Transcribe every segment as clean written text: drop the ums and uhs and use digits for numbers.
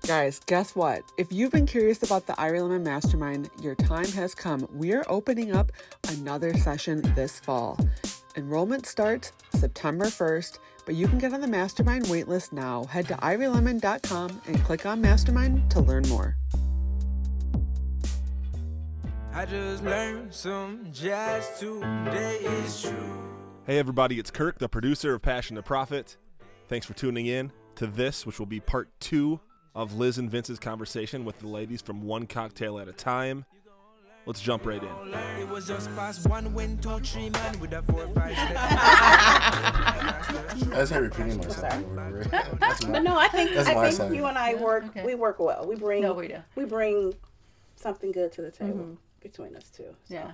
Guys, guess what? If you've been curious about the Irie Lemon Mastermind, your time has come. We are opening up another session this fall. Enrollment starts September 1st, but you can get on the Mastermind waitlist now. Head to irielemon.com and click on Mastermind to learn more. I just learned some jazz today, it's true. Hey everybody, it's Kirk, the producer of Passion to Profit. Thanks for tuning in to this, which will be part 2 of Liz and Vince's conversation with the ladies from One Cocktail at a Time. Let's jump right in. It was just past 1, 2, 3 man with a 4, 5 step. I just had repeating myself. But no, I think side. you and I work. Okay. We work well. We bring. No, we do. We bring something good to the table between us two. So, Yeah.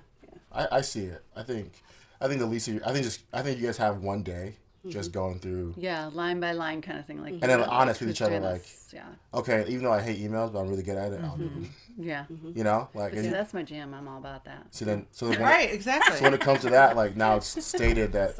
I see it. I think the least of you, I think you guys have one day just going through. Yeah, line by line kind of thing. Like, And then honest with each other, like, yeah. okay, even though I hate emails, but I'm really good at it. I'll do it. Yeah. You know, like. But see, that's my jam. I'm all about that. So then Right, exactly. So when it comes to that, like now it's stated that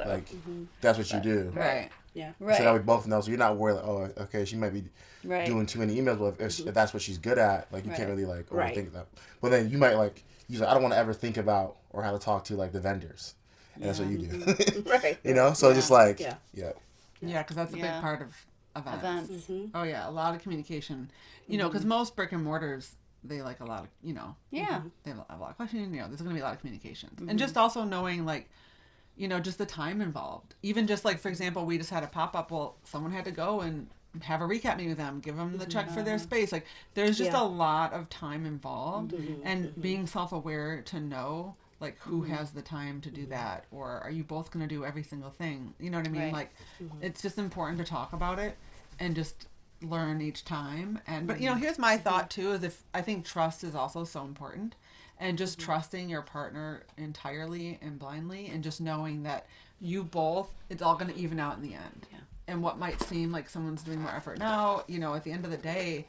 that's what you do. Right. Yeah. Right. So now we both know. So you're not worried. Like, oh, okay, she might be Right. doing too many emails. But if that's what she's good at, like you can't really like Right. overthink that. But then you might like. I don't want to ever think about or how to talk to like the vendors. And that's what you do. Right. You know? So just like, Yeah. yeah. Yeah, because that's a big Yeah. part of events. Events. Oh, yeah, a lot of communication. You know, because most brick and mortars, they like a lot of, you know, Yeah. they have a lot of questions. You know, there's going to be a lot of communications. And just also knowing, like, you know, just the time involved. Even just like, for example, we just had a pop-up. Well, someone had to go and have a recap meeting with them, give them the check for their space. Like, there's just a lot of time involved. And being self-aware to know, like, who has the time to do that, or are you both going to do every single thing? You know what I mean? Right. Like, it's just important to talk about it and just learn each time. And but you know, here's my thought too: is if I think trust is also so important, and just trusting your partner entirely and blindly, and just knowing that you both, it's all going to even out in the end. Yeah. And what might seem like someone's doing more effort now, you know, at the end of the day,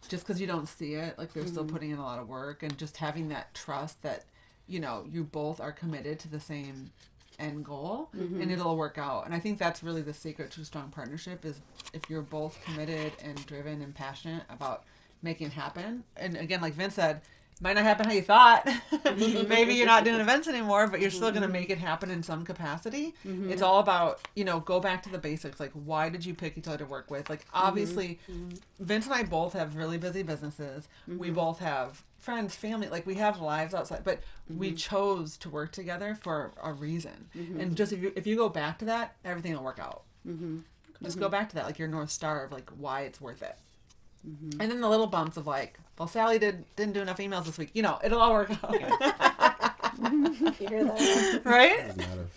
just because you don't see it, like they're still putting in a lot of work, and just having that trust that, you know, you both are committed to the same end goal and it'll work out. And I think that's really the secret to a strong partnership, is if you're both committed and driven and passionate about making it happen. And again, like Vince said, might not happen how you thought. Maybe you're not doing events anymore, but you're still going to make it happen in some capacity. It's all about, you know, go back to the basics. Like, why did you pick each other to work with? Like, obviously, Vince and I both have really busy businesses. We both have friends, family, like we have lives outside, but we chose to work together for a reason. And just if you go back to that, everything will work out. Just go back to that, like your North Star of like why it's worth it. And then the little bumps of like, well, Sally didn't do enough emails this week. You know, it'll all work out. You hear that? Right? Doesn't matter.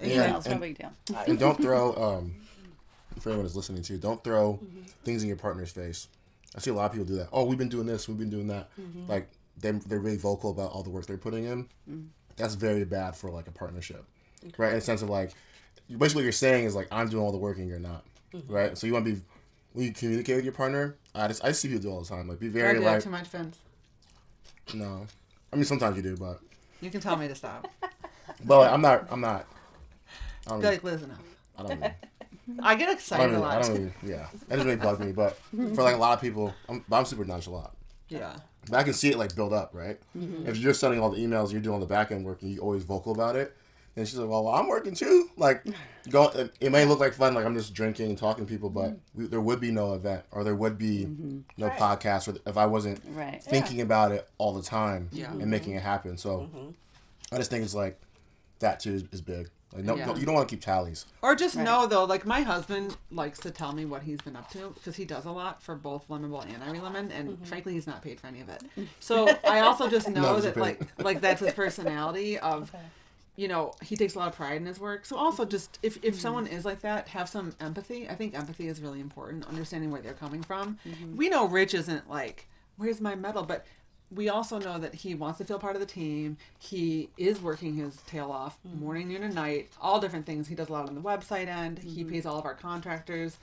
Emails, no big deal. And don't throw, for anyone who's listening to, don't throw things in your partner's face. I see a lot of people do that. Oh, we've been doing this, we've been doing that. Like, they're really vocal about all the work they're putting in. That's very bad for, like, a partnership. Right? In the sense of, like, basically what you're saying is, like, I'm doing all the work and you're not. Right? So you want to be, when you communicate with your partner, I see people do it all the time. Like, be very, like... too much, Vince. No. I mean, sometimes you do, but... You can tell me to stop. But, like, I'm not... I don't Be like, Liz, enough. I don't know. I get excited a lot. Yeah. That doesn't really bug me, but for like a lot of people, I'm super nonchalant. Yeah. But I can see it like build up, right? If you're sending all the emails, you're doing the back end work, and you're always vocal about it, then she's like, well, I'm working too. Like, it may look like fun, like I'm just drinking and talking to people, but there would be no event, or there would be no podcast, or if I wasn't thinking about it all the time and making it happen. So I just think it's like that too is big. Like, no, you don't want to keep tallies. Or just know, though, like, my husband likes to tell me what he's been up to, because he does a lot for both Lemon Bowl and Irie Lemon, and frankly, he's not paid for any of it. So I also just know that, like that's his personality of, you know, he takes a lot of pride in his work. So also just, if someone is like that, have some empathy. I think empathy is really important, understanding where they're coming from. We know Rich isn't like, where's my medal? But we also know that he wants to feel part of the team. He is working his tail off morning, noon, and night, all different things. He does a lot on the website end. He pays all of our contractors.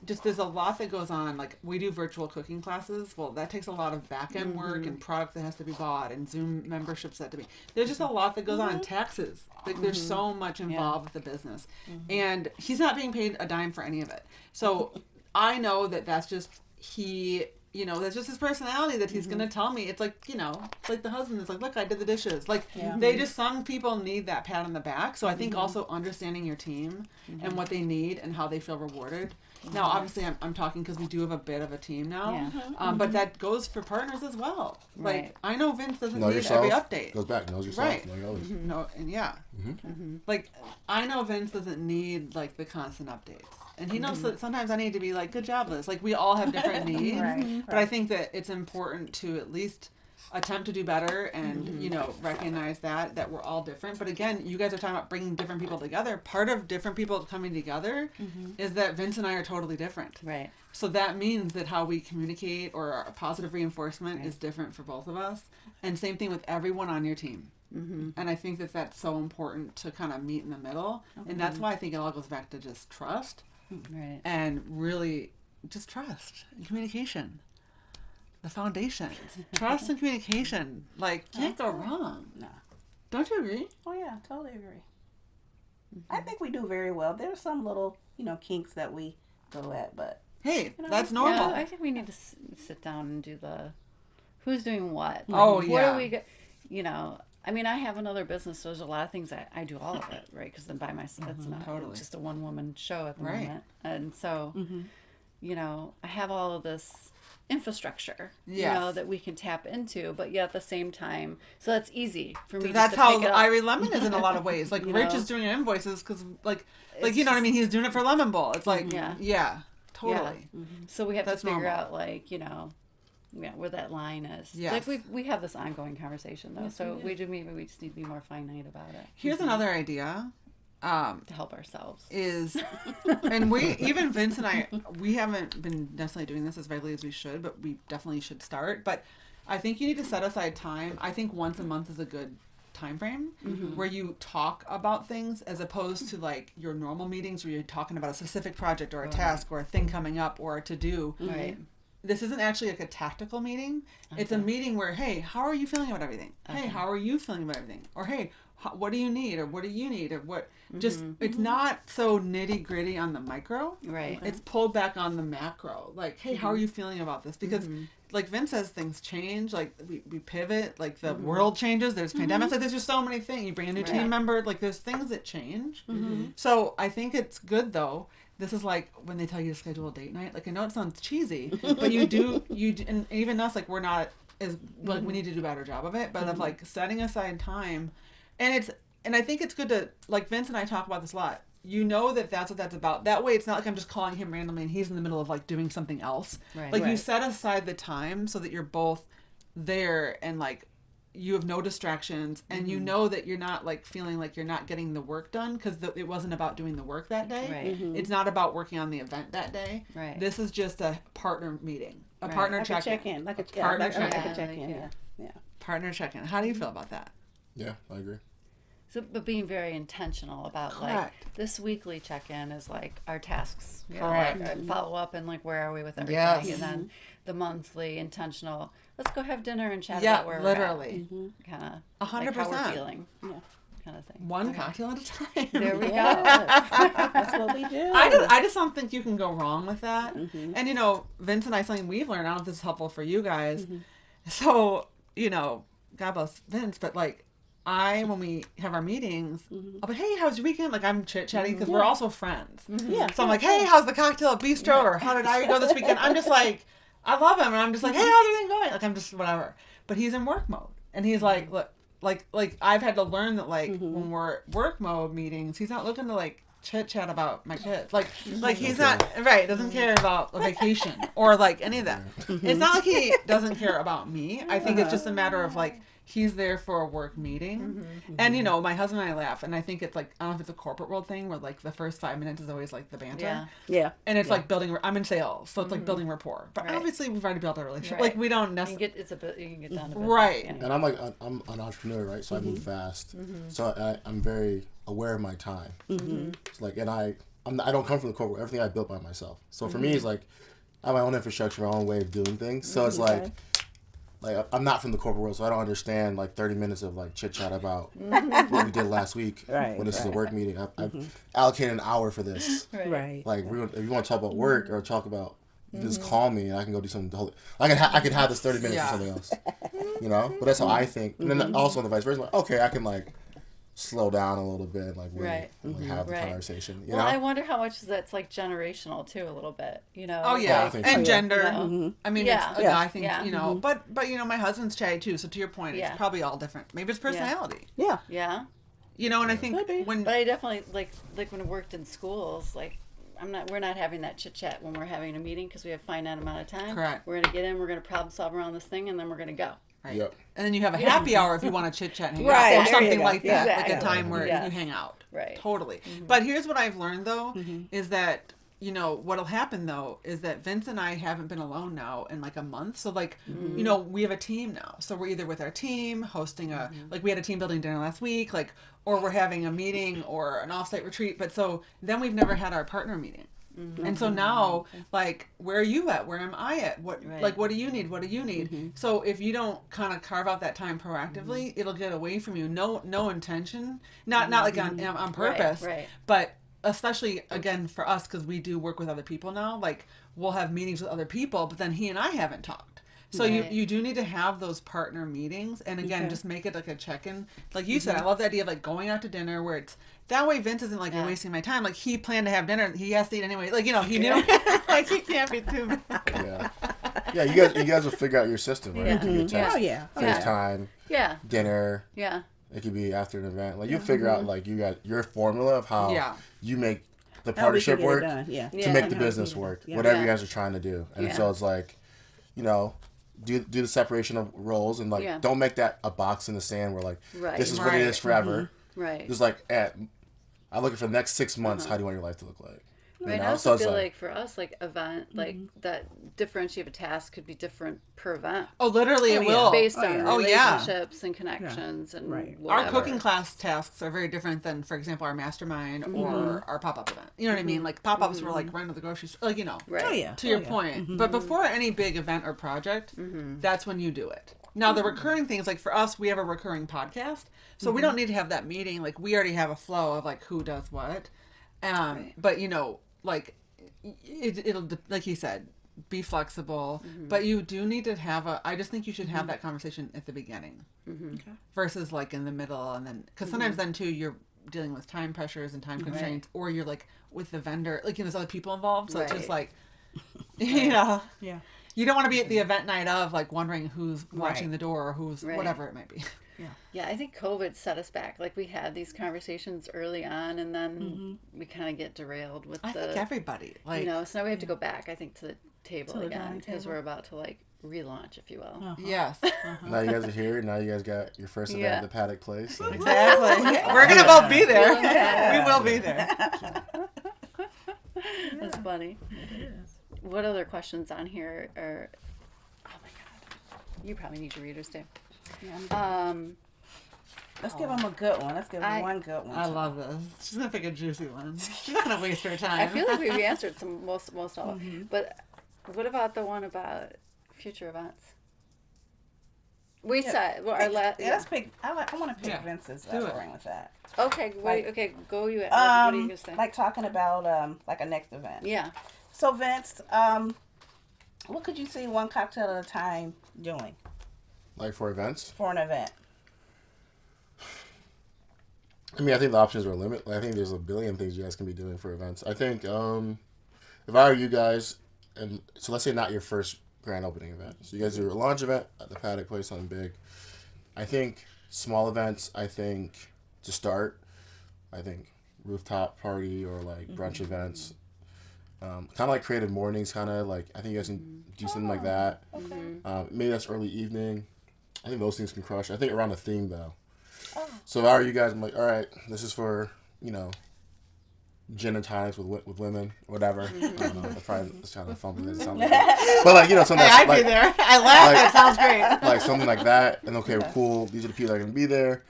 Just there's a lot that goes on. Like, we do virtual cooking classes. Well, that takes a lot of back end work and product that has to be bought and Zoom memberships that to be. There's just a lot that goes on. Taxes. Like, there's so much involved with the business. And he's not being paid a dime for any of it. So I know that that's just, he, you know, that's just his personality that he's gonna tell me. It's like, you know, it's like the husband is like, look, I did the dishes. Like they just, some people need that pat on the back. So I think also understanding your team and what they need and how they feel rewarded. Now, obviously, I'm talking because we do have a bit of a team now, but that goes for partners as well. Right. Like, I know Vince doesn't Know need yourself. every update. Goes back. Knows yourself. Right. Know your others. No, and like, I know Vince doesn't need like the constant updates, and he knows that sometimes I need to be like, "Good job, Liz." Like, we all have different needs, but I think that it's important to at least attempt to do better and you know, recognize that we're all different. But again, you guys are talking about bringing different people together. Part of different people coming together is that Vince and I are totally different. Right. So that means that how we communicate or our positive reinforcement is different for both of us. And same thing with everyone on your team. And I think that that's so important to kind of meet in the middle. And that's why I think it all goes back to just trust Right. and really just trust and communication. The foundation. Trust and communication. Like, can't go wrong. No. Don't you agree? Oh yeah, totally agree. I think we do very well. There's some little, you know, kinks that we go at, but Hey, You know, that's normal. Yeah, I think we need to sit down and do the who's doing what. Oh, What yeah. do we get? You know, I mean, I have another business, so there's a lot of things I do all of it, right? Because then by myself, it's not totally. just a one-woman show at the Right. moment. And so, you know, I have all of this infrastructure, you Yes. know, that we can tap into, but yet at the same time, so that's easy for me. That's just to how pick it up. Irie Lemon is in a lot of ways. Like, You Rich know? is doing invoices because, like It's you know what I just- mean? He's doing it for Lemon Bowl. It's like, Yeah. yeah, totally. So we have That's to figure normal. out, like, you know, where that line is. Yes. Like we have this ongoing conversation though, so maybe we just need to be more finite about it Here's another idea. to help ourselves. Is and even Vince and I, we haven't been necessarily doing this as regularly as we should, but we definitely should start. But I think you need to set aside time. I think once a month is a good time frame where you talk about things as opposed to like your normal meetings where you're talking about a specific project or a task or a thing coming up or a to do. Right. This isn't actually like a tactical meeting. It's a meeting where, hey, how are you feeling about everything? Hey, how are you feeling about everything? Or hey, what do you need? Or what do you need? Or what? Just it's not so nitty gritty on the micro. Right. It's pulled back on the macro. Like, hey, how are you feeling about this? Because like Vince says, things change. Like we pivot. Like the world changes. There's pandemics. Like there's just so many things. You bring a new team member. Like there's things that change. So I think it's good though. This is like when they tell you to schedule a date night. Like I know it sounds cheesy, but you do, and even us, like we're not as like we need to do a better job of it. But of like setting aside time, and I think it's good to like Vince and I talk about this a lot. You know that's what that's about. That way, it's not like I'm just calling him randomly and he's in the middle of like doing something else. Right. Like you set aside the time so that you're both there and like you have no distractions and you know that you're not like feeling like you're not getting the work done because it wasn't about doing the work that day. Right. It's not about working on the event that day. Right. This is just a partner meeting, a Right. partner like a check-in. check-in, like a partner like a check-in. check-in. Yeah. Yeah. Partner check-in. How do you feel about that? Yeah, I agree. So, but being very intentional about Correct. like this weekly check-in is like our tasks. You know, Correct. like, follow up and like where are we with everything, Yes. and then the monthly intentional. Let's go have dinner and chat Yeah, about where literally. we're at. Kind of 100%. how we're feeling. Yeah. Kind of thing. One Okay. cocktail at a time. There we go. That's what we do. I just don't think you can go wrong with that. And you know, Vince and I, something we've learned, I don't know if this is helpful for you guys. So, you know, God bless Vince, but like when we have our meetings, I'll be, hey, how's your weekend? Like I'm chit-chatting because we're also friends. Yeah. So I'm like, hey, how's the cocktail at Bistro? Or how did I go this weekend? I'm just like, I love him. And I'm just like, hey, how's everything going? Like I'm just whatever. But he's in work mode. And he's like, look, like I've had to learn that like when we're work mode meetings, he's not looking to like chit chat about my kids. Like he's not right, doesn't care about a vacation or like any of that. It's not like he doesn't care about me. I think it's just a matter of like he's there for a work meeting. And you know, my husband and I laugh and I think it's like I don't know if it's a corporate world thing where like the first 5 minutes is always like the banter. Yeah. Yeah. And it's like building I'm in sales, so it's like building rapport. But Right. obviously we've already built a relationship. Right. Like we don't You can necessarily get you can get down to business. Right. Yeah. And I'm like, I'm an entrepreneur, right? So I move fast. So I'm very aware of my time. It's like, and I don't come from the corporate. Everything I built by myself. So for me, it's like I have my own infrastructure, my own way of doing things. So it's like I'm not from the corporate world, so I don't understand like 30 minutes of like chit chat about what we did last week Right, when this is a work meeting. I've allocated an hour for this. Right. Right. Like if you want to talk about work or talk about Just call me and I can go do something totally. I could have this 30 minutes Yeah. for something else. You know, but that's how I think. And then also on the vice versa, like, okay, I can like slow down a little bit, like wait, Right. and, like, have the Right. conversation. You Well, know, I wonder how much that's like generational too, a little bit. You know. Oh yeah, I think and so. gender. You know? I mean, Yeah. it's a Yeah. guy thing, Yeah. you know. But you know, my husband's chatty too. So to your point, Yeah. it's probably all different. Maybe it's personality. Yeah. Yeah. You know, and I think Could be. when But I definitely like when I worked in schools, like we're not having that chit chat when we're having a meeting because we have a finite amount of time. Correct. We're gonna get in, we're gonna problem solve around this thing, and then we're gonna go. right, Yep. and then you have a happy hour if you want to chit chat and hang Right, out, or there you something go. like that, Yeah. like a Exactly. time where Yes. you hang out. Right. Totally. But here's what I've learned though, is that you know what'll happen though is that Vince and I haven't been alone now in like a month. So like you know we have a team now. So we're either with our team hosting a like we had a team building dinner last week, like or we're having a meeting or an offsite retreat. But so then we've never had our partner meeting. And so now, like, where are you at? Where am I at? What, Right. like, what do you need? What do you need? So if you don't kind of carve out that time proactively, it'll get away from you. No intention, not like on purpose, right. but especially again for us because we do work with other people now. Like we'll have meetings with other people, but then he and I haven't talked. So Right. you do need to have those partner meetings, and again, Okay. just make it like a check-in. Like you said, I love the idea of like going out to dinner where it's that way. Vince isn't like you're wasting my time. Like he planned to have dinner, he has to eat anyway. Like you know, he knew like he can't be too. Yeah. Yeah, you guys will figure out your system, right? Yeah. It could be a text, Oh yeah. FaceTime, Yeah. dinner. Yeah. It could be after an event. Like you'll figure out like you got your formula of how Yeah. you make the How we can partnership get it work done. Yeah. to Yeah. make the How we business can- work. yeah. Whatever Yeah. you guys are trying to do. And Yeah. so it's like, you know, do the separation of roles and like Yeah. don't make that a box in the sand where like Right. this is what it Right. is forever. Right. Just like I look at for the next 6 months, how do you want your life to look like? You Right. know? I also it's feel like for us, like event, like that differentiate of a task could be different per event. Oh, literally, it yeah. will. Based Oh, on yeah. Oh, yeah. relationships and connections and Right. Our whatever. cooking class tasks are very different than, for example, our mastermind or our pop-up event. You know what I mean? Like pop-ups were like run to the grocery store, like you know. Right. Oh yeah. To your Oh, yeah. point, but before any big event or project, that's when you do it. Now the recurring things, like for us, we have a recurring podcast, so we don't need to have that meeting. Like we already have a flow of like who does what. But you know, like it'll like you said, be flexible. But you do need to have I just think you should have that conversation at the beginning, versus like in the middle, and then because sometimes then too you're dealing with time pressures and time constraints, or you're like with the vendor, like you know, there's other people involved, so it's just Right. like, you know. Yeah. You don't want to be at the event night of like wondering who's watching Right. the door or who's Right. whatever it might be. Yeah, I think COVID set us back. Like we had these conversations early on, and then we kind of get derailed with I the, think everybody like you know. So now we have to go back, I think, to the table To the again dining because table. we're about to like relaunch, if you will. yes, now you guys are here. Now you guys got your first event Yeah. at the Paddock Place. So exactly. We're gonna both be there. We will be there. That's funny. What other questions on here are? Oh my god, you probably need your readers too. Let's give them a good one. Let's give them I- one good one. I love this. She's gonna pick a juicy one. She's not gonna waste her time. I feel like we've answered most all. But what about the one about future events? We said well, our Yeah, let's pick. I want to pick Yeah. Vince's Do it. offering with that. okay. Like- Okay, go you. What are you gonna say? Like talking about like a next event. Yeah. So Vince, what could you see one cocktail at a time doing like for events, for an event? I mean, I think the options are limited. I think there's a billion things you guys can be doing for events. I think if I were you guys, and so let's say not your first grand opening event. So you guys do a launch event at the Paddock Place, something big. I think small events. I think to start, I think rooftop party or like brunch events. Kind of like creative mornings. Kind of like I think you guys can do something like that. Maybe that's early evening. I think those things can crush. I think around a theme though. So if I were you guys, I'm like, all right, this is for, you know, gin and tonics with women, whatever. I don't know. It's kind of fun. It sounds like but like, you know, something Hey, that's I'd like, be there. I laugh. like- That sounds great. like something like that. And okay, cool. These are the people that are going to be there.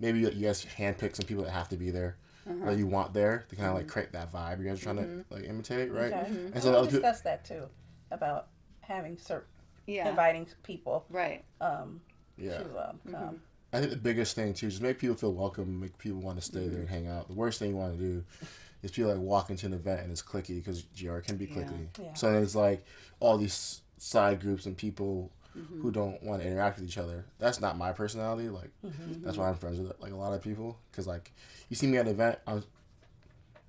Maybe you guys handpick some people that have to be there that you want there to kind of like create that vibe you guys are trying to like imitate, right? Okay. And so the we'll other people, discuss that too about having Yeah. inviting people Right. yeah. to come. I think the biggest thing too is just make people feel welcome, make people want to stay there and hang out. The worst thing you want to do is people like walk into an event and it's cliquey because GR can be cliquey. Yeah. So then it's like all these side groups and people who don't want to interact with each other. That's not my personality. Like that's why I'm friends with like a lot of people because like you see me at an event,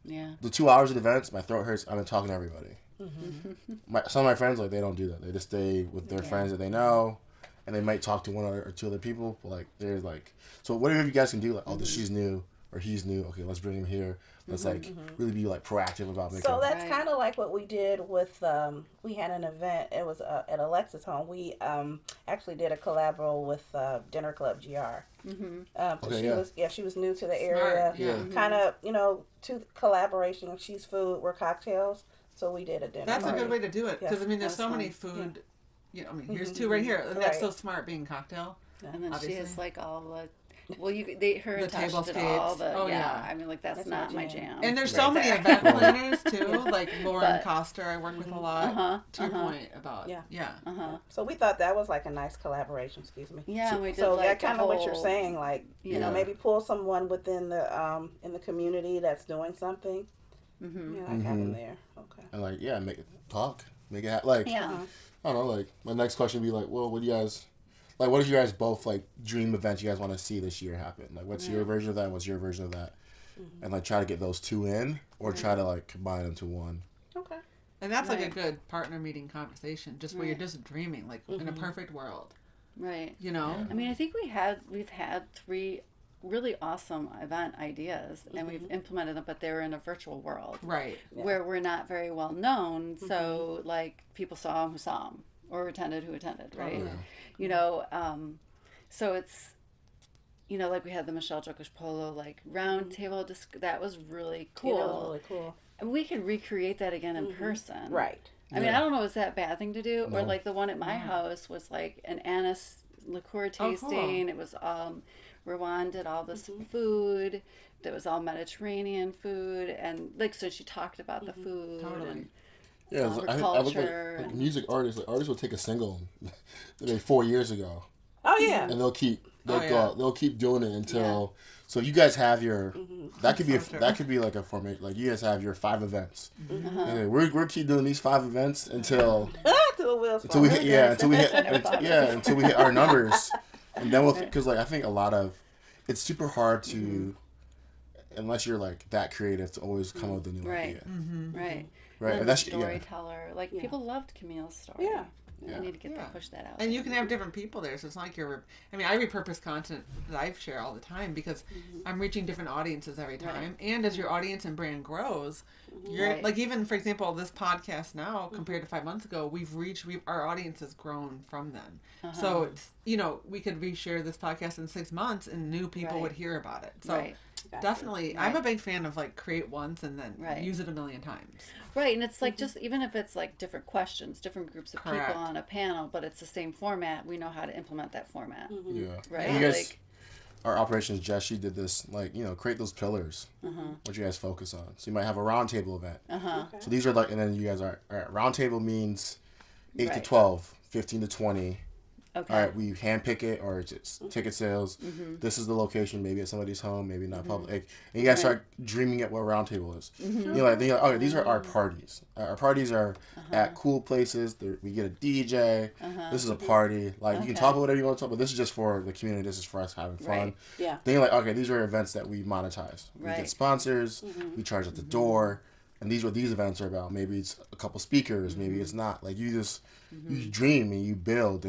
the 2 hours of events, my throat hurts. I'm talking to everybody. Some of my friends like they don't do that. They just stay with their friends that they know, and they might talk to one or two other people. But like they're like, so whatever you guys can do, like she's new or he's new. Okay, let's bring him here. Let's like really be like proactive about making. So that's kind of like what we did with. We had an event. It was at Alexis' home. We actually did a collabo with Dinner Club GR. She was new to the area. Kind of to collaboration. She's food. We're cocktails. So we did a dinner. That's party. a good way to do it because I mean, there's so many fun. food. Here's two right here, and that's so smart being cocktail. And then obviously. she has like all the. Well, her The and Tasha did tablescapes. all the. Oh, yeah. yeah. I mean, like that's not my jam. And there's so many event planners too, like Lauren Coster. I work with a lot. To your point about So we thought that was like a nice collaboration. Excuse me. Yeah, and we did so like that kind of what you're saying, like maybe pull someone within the in the community that's doing something. Have them there. Okay. And like make it talk, make it like I don't know. Like my next question would be like, well, what do you guys? Like, what is you guys both, like, dream events you guys want to see this year happen? Like, what's your version of that? What's your version of that? And, like, try to get those two in or try to, like, combine them to one. Okay. And that's, like, a good partner meeting conversation, just where you're just dreaming, like, in a perfect world. Right. You know? I mean, I think we've had 3 really awesome event ideas, and we've implemented them, but they were in a virtual world. Right. Where we're not very well known, so, like, people saw them who saw them, or attended who attended, right? So it's, like we had the Michelle Jokic Polo, like, round table, that was really cool. Yeah, that was really cool. And we could recreate that again in person. Right. I mean, I don't know, is that a bad thing to do? No. Or, like, the one at my house was, like, an anise liqueur tasting. It was, Rowan did all this food. That was all Mediterranean food. And, like, so she talked about the food. Totally. Yeah, I look like music artists. Like artists will take a single, like 4 years ago. Oh yeah. And they'll keep doing it until. So you guys have your that could be like a format. Like you guys have your 5 events. And we're keep doing these 5 events until we hit our numbers, and then because like I think a lot of it's super hard to unless you're like that creative to always come up with a new idea. Right, and that's storyteller. Like people loved Camille's story. Yeah. I need to push that out. And you can have different people there, so it's not like I repurpose content that I share all the time because I'm reaching different audiences every time. And as your audience and brand grows, you're like even for example this podcast now compared to 5 months ago, our audience has grown from then. So it's we could reshare this podcast in 6 months and new people would hear about it. So definitely, I'm a big fan of like create once and then use it a million times. Right, and it's like just even if it's like different questions, different groups of people on a panel, but it's the same format, we know how to implement that format. Yeah. Right. And you guys, our operations Jess, she did this like create those pillars. What you guys focus on. So you might have a roundtable event. Okay. So these are like, and then you guys are all right. Roundtable means 8 to 12, 15 to 20. Okay. All right, we handpick it or it's ticket sales. This is the location, maybe at somebody's home, maybe not public. And you guys start dreaming at what roundtable is. You're like, okay, these are our parties. Our parties are at cool places. We get a DJ. This is a party. Like you can talk about whatever you want to talk about. This is just for the community. This is for us having fun. Right. Yeah. Then you're like, okay, these are events that we monetize. We get sponsors. We charge at the door. And these are what these events are about. Maybe it's a couple speakers. Maybe it's not. Like you just you dream and you build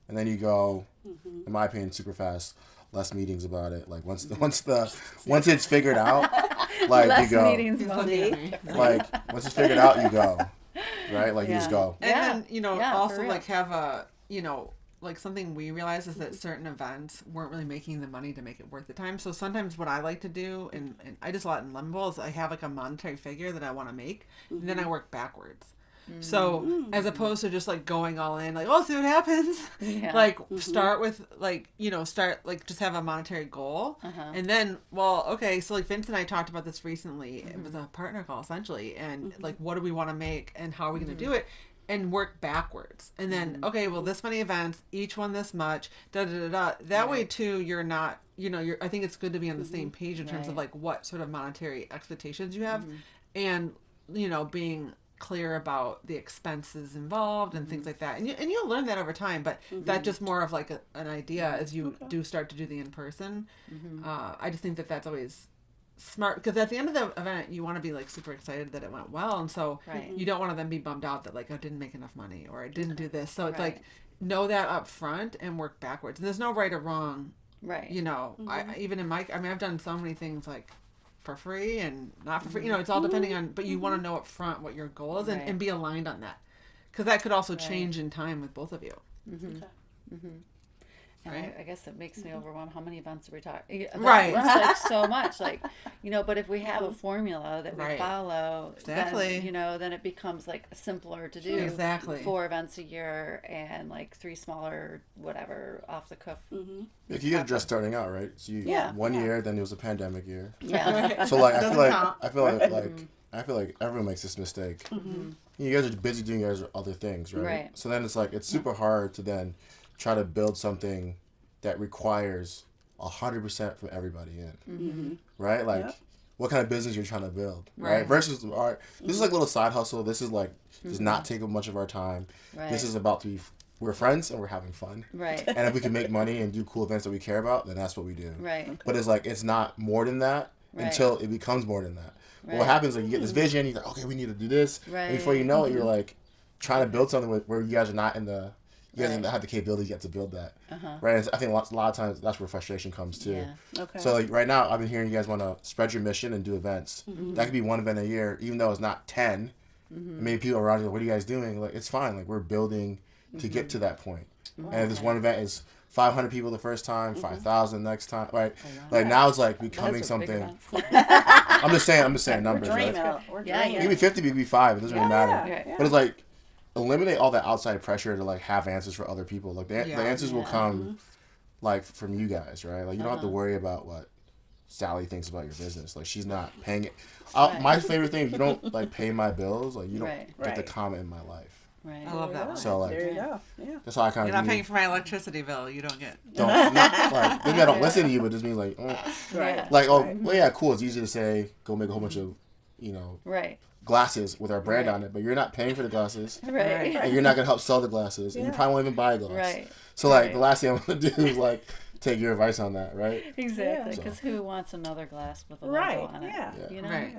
and then you go, in my opinion, super fast. Less meetings about it. Like once it's figured out, like less you go. Meetings, like once it's figured out, you go. Right? Like you just go. And then also like have a like something we realized is that certain events weren't really making the money to make it worth the time. So sometimes what I like to do, and I just a lot in Limbo, is I have like a monetary figure that I want to make, and then I work backwards. So as opposed to just like going all in, like, see what happens. Like start with like, just have a monetary goal. And then, so like Vince and I talked about this recently. It was a partner call essentially. And like, what do we want to make and how are we going to do it? and work backwards. And then, okay, well, this many events, each one this much, That way, too, you're not, I think it's good to be on the same page in terms of like what sort of monetary expectations you have and, being clear about the expenses involved and things like that. And you'll learn that over time, but that's just more of like an idea as you do start to do the in-person. I just think that's always smart, because at the end of the event you want to be like super excited that it went well, and so you don't want to then be bummed out that like I didn't make enough money or I didn't do this. So it's like know that up front and work backwards, and there's no right or wrong, right? I even in I've done so many things like for free and not for free, it's all depending on, but you want to know up front what your goal is and be aligned on that, because that could also change in time with both of you. And I guess it makes me overwhelmed. How many events are we talking? Right. It's like so much. Like, but if we have a formula that we follow, then it becomes like simpler to do. Exactly. 4 events a year and like 3 smaller, whatever, off the cuff. Yeah, you guys are just starting out, right? So one year, then it was a pandemic year. Yeah. So like, I feel like everyone makes this mistake. You guys are busy doing other things, right? So then it's like, it's super hard to then try to build something that requires 100% from everybody in, right? Like, what kind of business you're trying to build, right? Versus, all right, this is like a little side hustle. This is like, does not take up much of our time. This is about to be, we're friends and we're having fun. And if we can make money and do cool events that we care about, then that's what we do. But it's like, it's not more than that until it becomes more than that. But what happens is, like, you get this vision, you're like, okay, we need to do this. And before you know it, you're like trying to build something where you guys are not in the, you guys have the capability yet to build that, right? And I think a lot of times that's where frustration comes too. So like right now, I've been hearing you guys want to spread your mission and do events. That could be 1 event a year, even though it's not 10. Maybe people around you, what are you guys doing? Like, it's fine. Like, we're building to get to that point. And if this one event is 500 people the first time, 5,000 next time, right? Like now it's like becoming something. I'm just saying numbers, right? It could be 50, it could be 5. It doesn't really matter. But it's like, eliminate all that outside pressure to like have answers for other people. Like the answers will come like from you guys, right? Like you don't have to worry about what Sally thinks about your business. Like, she's not paying it. My favorite thing, if you don't like pay my bills, like you don't get to comment in my life. I love that. So like, there you go. that's how I kind of. You're not paying for my electricity bill. You don't get. Not like, maybe I don't listen to you, but it just means like, well, yeah, cool. It's easy to say go make a whole bunch of, glasses with our brand on it, but you're not paying for the glasses, and you're not gonna help sell the glasses, and you probably won't even buy a glass. So like, the last thing I'm gonna do is like take your advice on that, right? Exactly, because who wants another glass with a logo on it? You know?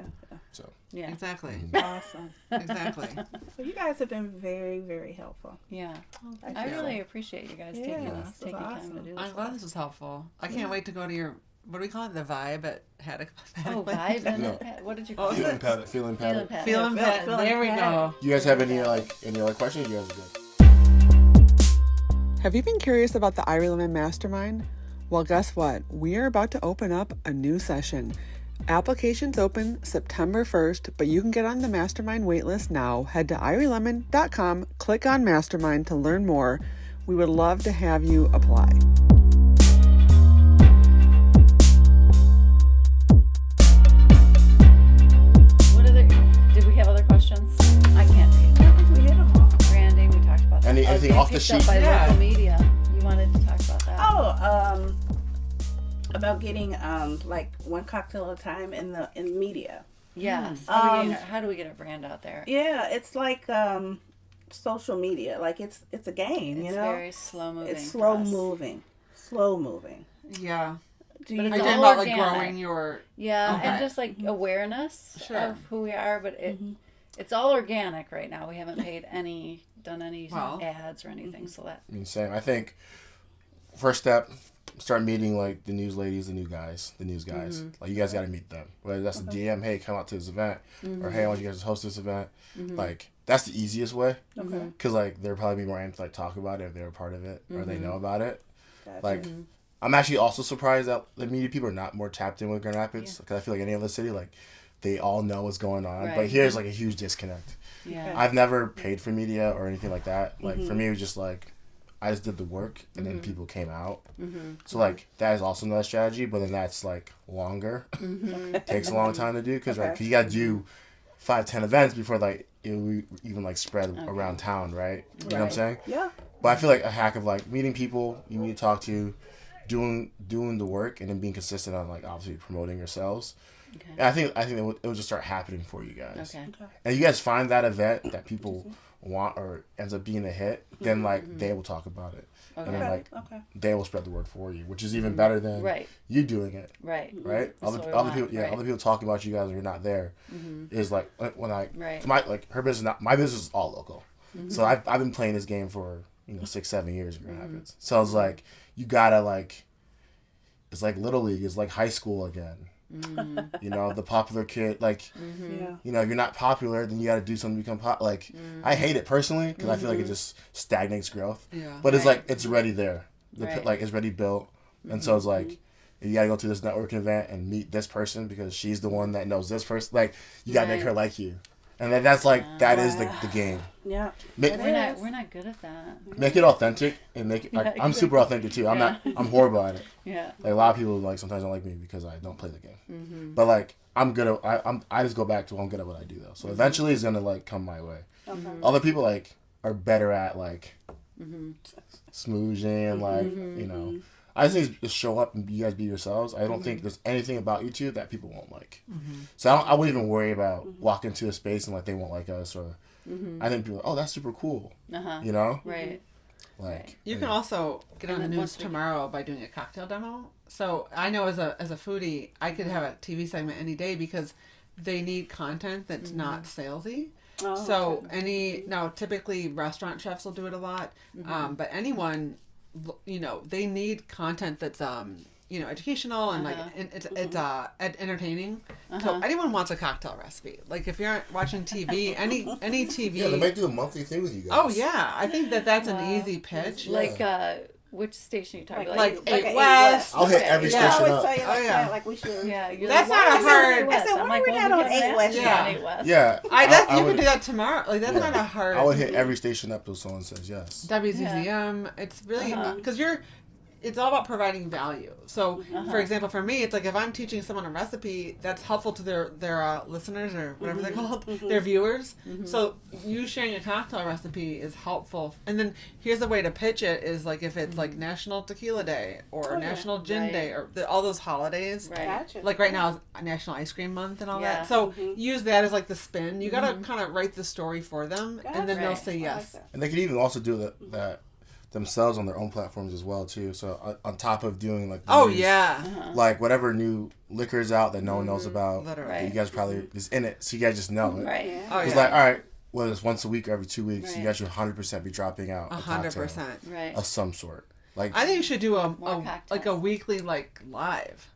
So exactly. Awesome. Exactly. Well, you guys have been very, very helpful. I really appreciate you guys taking time to do this. I'm glad this was helpful. I can't wait to go to your, what do we call it? The Vibe at Haddock. Vibe? What did you call it? Feeling Paddock. Feeling Paddock. There we go. You guys have any other questions? You guys are good. Have you been curious about the Irie Lemon Mastermind? Well, guess what? We are about to open up a new session. Applications open September 1st, but you can get on the Mastermind waitlist now. Head to irielemon.com, click on Mastermind to learn more. We would love to have you apply. Did we have other questions? I can't read. I think we hit them all. Branding, we talked about that. Anything off the sheet? By local media. You wanted to talk about that? About getting like one cocktail at a time in media. Yes. How do we get our brand out there? Yeah, it's like social media. Like it's a game. It's very slow moving. It's slow moving. Yeah. But it's Are you all talking about like organic. growing your? And just like awareness of who we are, but it's all organic right now. We haven't done any ads or anything, so that. I mean, same. I think first step, start meeting like the news ladies, the news guys. Like, you guys got to meet them. Whether that's a DM, hey, come out to this event, or hey, I want you guys to host this event. Like, that's the easiest way. Because like they'll probably be more amped to like talk about it if they're a part of it or they know about it. Gotcha. Like, I'm actually also surprised that the media people are not more tapped in with Grand Rapids. Because I feel like any other city, like, they all know what's going on. But here's like a huge disconnect. I've never paid for media or anything like that. Like, for me, it was just like, I just did the work and then people came out. So like, that is also another strategy, but then that's like longer. Takes a long time to do because you got to do 5-10 events before like it would even like spread around town, right? You know what I'm saying? Yeah. But I feel like a hack of like meeting people you need to talk to, doing the work, and then being consistent on like obviously promoting yourselves. Okay. And I think it would just start happening for you guys. Okay. And you guys find that event that people want or ends up being a hit, then like they will talk about it. Okay. And then like Okay. they will spread the word for you, which is even better than Right. you doing it. Right. Right? That's Other what we other want, people right. other people talking about you guys when you're not there is like when I Right. my like her business my business is all local. So I've been playing this game for 6-7 years in Grand Rapids. So it's like you gotta like it's like Little League, it's like high school again. The popular kid, like Yeah. you're not popular, then you got to do something to become like I hate it personally because I feel like it just stagnates growth. Yeah. But it's Right. like it's already there, Right. like it's already built, and so it's like you got to go to this networking event and meet this person because she's the one that knows this person. Like you got to make Right. her like you, and then that's like that is the game. Yeah. Make, We're not good at that. make it authentic and make it. Like, Yeah, I'm super authentic too. I'm horrible at it. Yeah. Like a lot of people like sometimes don't like me because I don't play the game. But like I'm good at I just go back to I'm good at what I do though. So eventually it's gonna like come my way. Okay. Other people like are better at like smooching and like I just think just show up and you guys be yourselves. I don't think there's anything about you two that people won't like. So I wouldn't even worry about walking into a space and like they won't like us or I think people are, oh that's super cool. You know? Right. Like You can also get on the then news once we- tomorrow by doing a cocktail demo. So I know as a foodie, I could have a TV segment any day because they need content that's not salesy. Oh, So typically restaurant chefs will do it a lot, but anyone, they need content that's educational and like it's entertaining. So anyone wants a cocktail recipe. Like if you're watching TV, any TV. yeah, they might do a monthly thing with you guys. Oh yeah, I think that's an easy pitch. Like which station are you talking about? Like Like 8 8 West. I'll hit every Yeah. I station always up. tell you like Oh, yeah. that, like we should. yeah, you're That's like, not a "Why is it hard- on 8 West?" I said, I'm why are we well, not on we have 8 an West? astronaut Yeah. on 8 West. Yeah. You would- can do that tomorrow. Like that's not a hard. I would hit every station up till someone says yes. WZZM. It's really because it's all about providing value. So, for example, for me, it's like if I'm teaching someone a recipe that's helpful to their listeners or whatever they're called, their viewers. So, you sharing a cocktail recipe is helpful. And then here's a way to pitch it: is like if it's like National Tequila Day or National Gin Right. Day or all those holidays. Right. Gotcha. Like right now is National Ice Cream Month and all Yeah. that. So use that as like the spin. You gotta kind of write the story for them, and then they'll Right. say I like yes. that. And they could even also do that themselves on their own platforms as well too. So on top of doing like the Oh news, yeah. like whatever new liquor's out that no one knows about, Literally. you guys probably is in it, so you guys just know it. Right. Yeah. Oh It's yeah. like all right, whether it's once a week or every 2 weeks, you Right. guys should 100% be dropping out a cocktail 100%. Right. of some sort. Like I think you should do a cocktails. like a weekly like live,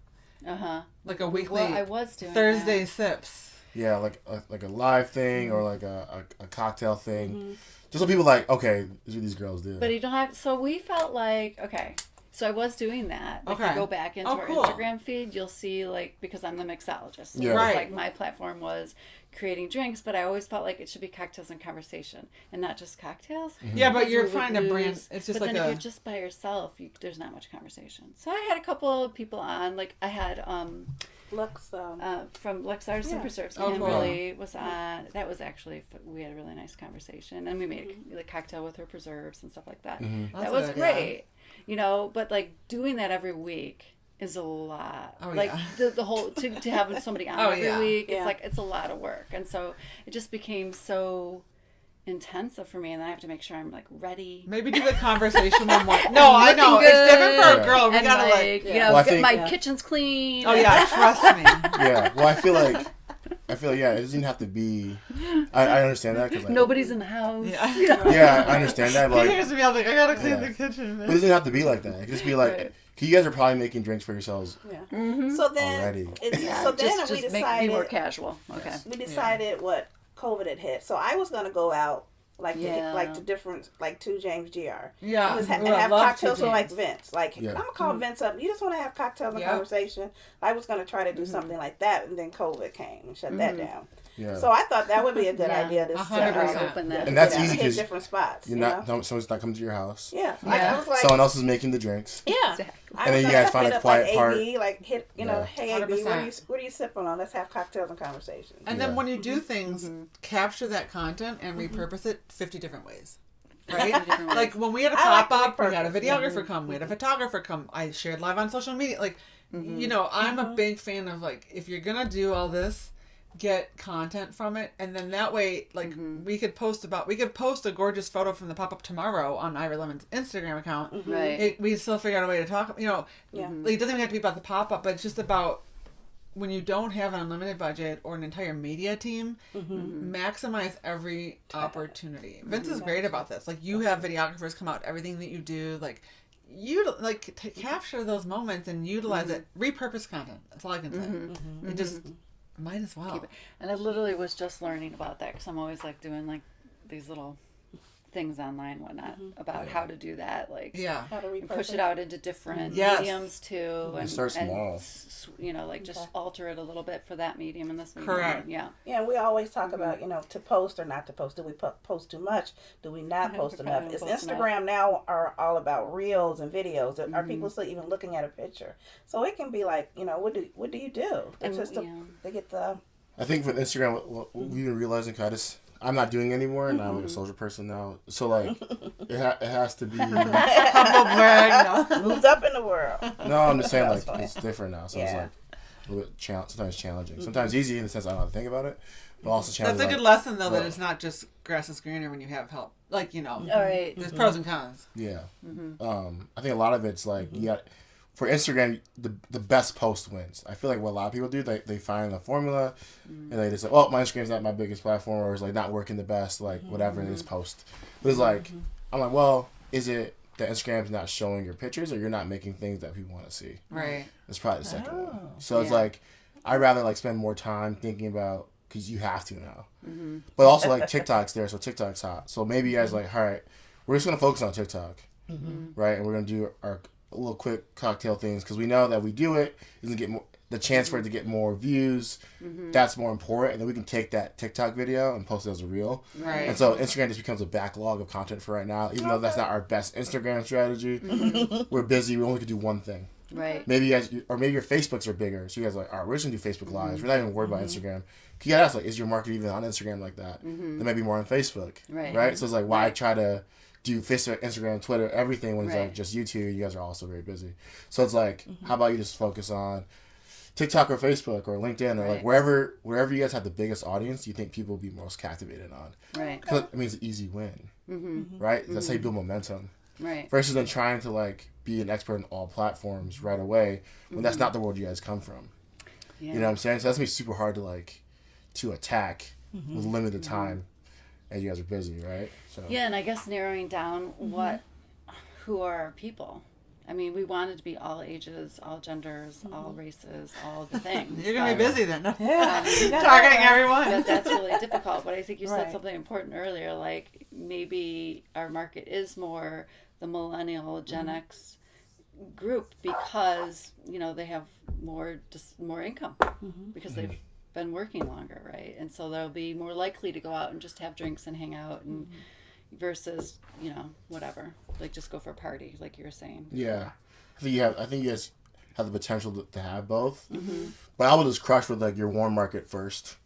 like a weekly Well, I was doing Thursday that. sips. yeah, like a live thing or like a cocktail thing, just so people like okay, this is what these girls do. But you don't have. So we felt like okay. So I was doing that. If Okay. you go back into Oh, our cool. Instagram feed, you'll see like because I'm the mixologist. So Yeah. it was Right. like my platform was creating drinks, but I always felt like it should be cocktails and conversation and not just cocktails. Yeah, but Because you're we would trying to brand. lose- It's just but like then a. if you're just by yourself, there's not much conversation. So I had a couple of people on. Like I had Looks. from Lux Artisan Yeah. Preserves. Oh, cool. Kimberly was on. That was actually we had a really nice conversation, and we made a cocktail with her preserves and stuff like that. That's That was good, great, but like doing that every week is a lot. Oh, like yeah. the whole to have somebody on Oh, every yeah. week, Yeah. it's like it's a lot of work, and so it just became so intensive for me, and then I have to make sure I'm like ready. Maybe do the conversation one more. No, I know Looking it's different for a good, girl. We and gotta like. you know, Well, I get think- my Yeah. kitchen's clean. Oh yeah, trust me. yeah, well I feel like yeah, it doesn't have to be. I understand that because Nobody's in the house. Yeah. You know? Yeah, I understand that. But like, Here's me. I'm like, I gotta clean Yeah. the kitchen. but it Man. doesn't have to be like that. It can just be like, Right. you guys are probably making drinks for yourselves. Yeah. So then, Already. so then just we make me more decided. casual. Okay. We decided what COVID had hit. So I was gonna go out like Yeah. to different to James GR. Yeah, And we would have love to, cocktails with like James. Vince. Like Yeah. I'm gonna call Vince up. You just want to have cocktails and Yep. conversation. I was gonna try to do something like that, and then COVID came and shut that down. Yeah. So I thought that would be a good Yeah. idea to 100%. Open that. And that's hit easy because different spots. you're not someone's not coming to your house. Yeah. Yeah. I was like, Someone else is making the drinks. yeah. Exactly. I And then was you like, guys find hit a up, quiet like, part. AB, like hit, Yeah. hey AB, 100%. what are you sipping on? Let's have cocktails and conversations. And Yeah. then when you do things, capture that content and repurpose it 50 different ways. Right? Like when we had a I like pop to up, we had a repurpose, videographer come, we had a photographer come. I shared live on social media. Like, you know, I'm a big fan of like, if you're going to do all this, get content from it. And then that way, like we could post a gorgeous photo from the pop up tomorrow on Ira Lemon's Instagram account. Right. We still figure out a way to talk, you know, Yeah. like, it doesn't even have to be about the pop up, but it's just about when you don't have an unlimited budget or an entire media team, maximize every opportunity. Vince is great about this. Like, you have videographers come out, everything that you do, like, capture those moments and utilize it. Repurpose content. That's all I can say. You just might as well. And I literally was just learning about that because I'm always like doing like these little things online and whatnot about how to do that, like How to and repurpose. push it out into different Yes. mediums too, and start small. you know, like just alter it a little bit for that medium and this medium. Correct. Yeah. Yeah, and we always talk about, you know, to post or not to post. Do we post too much? Do we not post enough? Is post Instagram now are all about reels and videos? Are people still even looking at a picture? So it can be like, you know, what do you do? It's just to get the... I think for Instagram, what we've been realizing, I'm not doing it anymore, and I'm like a social person now. So like, it has to be. Humble brag, no. Moved up in the world. No, I'm just saying That's like fine. it's different now. So Yeah. it's like a little bit sometimes challenging. Sometimes easy in the sense I don't know how to think about it, but also That's challenging. a good like, lesson, though, that it's not just grass is greener when you have help. Like, you know, All right. there's pros and cons. Yeah. I think a lot of it's like you got for Instagram the best post wins. I feel like what a lot of people do, they find a formula and they just say, oh, my Instagram's not my biggest platform, or it's like not working the best, like whatever, and they just post. But it's like I'm like, well, is it that Instagram's not showing your pictures, or you're not making things that people want to see? Right. It's probably the second one. So it's like I'd rather like spend more time thinking about, because you have to now. But also like TikTok's there, so TikTok's hot. So maybe you guys like, all right, we're just gonna focus on TikTok, right? And we're gonna do our little quick cocktail things because we know that we do it, doesn't get more, the chance for it to get more views. That's more important, and then we can take that TikTok video and post it as a reel. Right. And so Instagram just becomes a backlog of content for right now, even though that's not our best Instagram strategy. We're busy. We only could do one thing. Right. Maybe you guys, or maybe your Facebooks are bigger. So you guys are like, all right, we're just gonna do Facebook Lives. We're not even worried about Instagram. You gotta ask, like, is your market even on Instagram like that? There might be more on Facebook. Right. So it's like, why try to do Facebook, Instagram, Twitter, everything when it's Right. like just YouTube? You guys are also very busy. So it's like, how about you just focus on TikTok or Facebook or LinkedIn or like wherever you guys have the biggest audience, you think people will be most captivated on. Right. Because I mean, it's an easy win. Right? That's how you build momentum. Right. Versus than trying to like be an expert in all platforms right away when that's not the world you guys come from. Yeah. You know what I'm saying? So that's gonna be super hard to like to attack with limited time, and you guys are busy, right? So Yeah, and I guess narrowing down who are our people. I mean, we wanted to be all ages, all genders, all races, all the things. You're going to be busy then. Yeah. Targeting everyone. But that's really difficult. But I think you said Right. something important earlier, like maybe our market is more the millennial Gen X group because, you know, they have more income because they've been working longer, right? And so they'll be more likely to go out and just have drinks and hang out and versus, you know, whatever, like just go for a party, like you were saying. yeah, I think you guys have the potential to have both. But I would just crush with like your warm market first.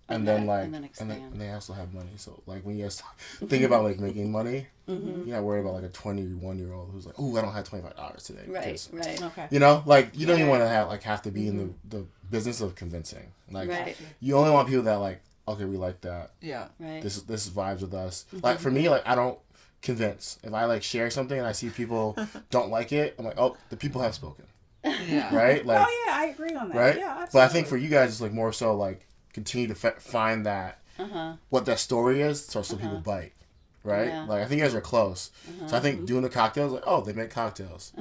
And then like, and then expand. and they also have money. So like when you guys think about like making money, you're not worried about like a 21-year-old who's like, oh, I don't have $25 today. Right, because, right. Okay. you know, like you don't even want to have to be in the business of convincing. Like Right. you only want people that like, okay, we like that. Yeah. Right. This vibes with us. Like for me, like I don't convince. If I like share something and I see people don't like it, I'm like, oh, the people have spoken. Yeah. Right? Like Oh yeah, I agree on that. right? Yeah, absolutely. But I think for you guys, it's like more so like continue to find that what that story is, so people bite, right? Yeah. Like I think you guys are close. So I think doing the cocktails, like they make cocktails.